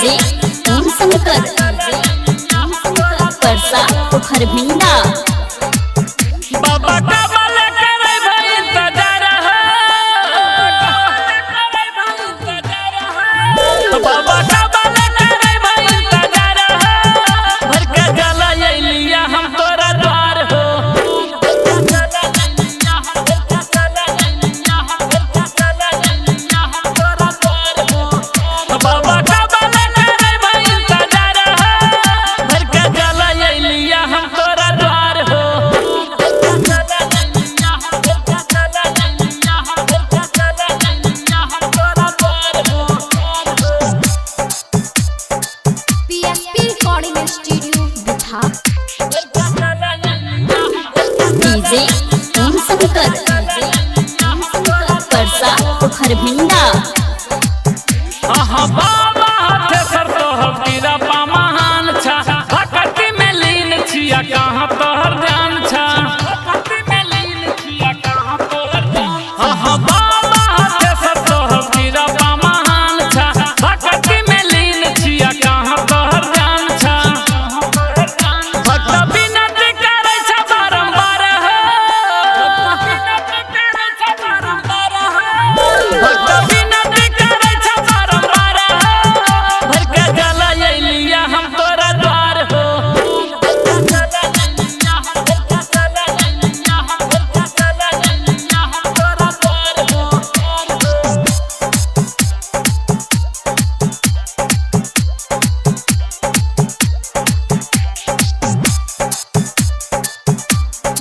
DJ Om Shankar Parsa Pokhar भिंडा। बाबा का बल करे भाई इंतजार है, बाबा का बल करे भाई इंतजार है, भर के जला लिया हम तोरा द्वार हो। बाबा का बल करे भाई इंतजार है, भर के जला लिया हम तोरा द्वार हो। PSP recording studio Bihar. DJ Om Shankar Parsa Pokhar भिंडा। बाबा हाथे सर तोहर गिरा पामान छा, भक्ति में लीन छिया कहाँ तोहर ध्यान छा। बाबा हाथे सर तोहर गिरा पामान छा, भक्ति में लीन छिया कहाँ तोहर ध्यान छा। भक्त विनती करे छा बारंबार है, भक्त विनती करे छा बारंबार है, भर के जला लिया हम तोरा द्वार हो।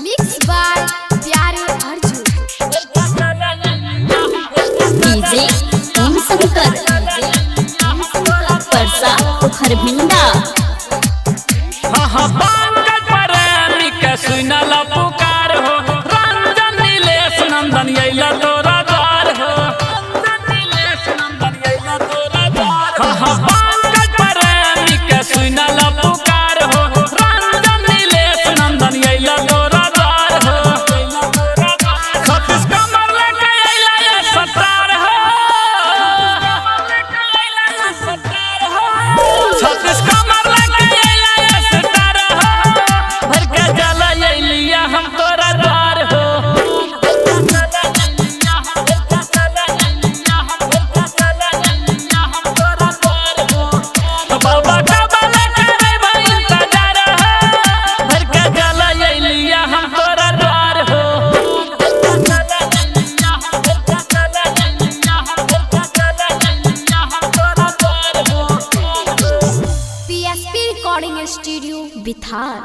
मिक्स बाय प्यारे अर्जुन। डीजे ओम शंकर परसा पोखर भिंडा। पंकज प्रेमी के सुनल पुकार हो, रंजन नीलेश नंदन अइला तोरा द्वार हो। पंकज प्रेमी के सुनल पुकार हो, रंजन नीलेश नंदन अइला तोरा द्वार हो। सतीश कमर लेके अइला ये सतार हो, सतीश कमर लेके अइला ये सतार हो, भर के जला लिया हम तोरा द्वार हो। बाबा का बल करे भाई इंतजार है, भर के जला लिया हम तोरा द्वार हो। PSP recording studio Bihar.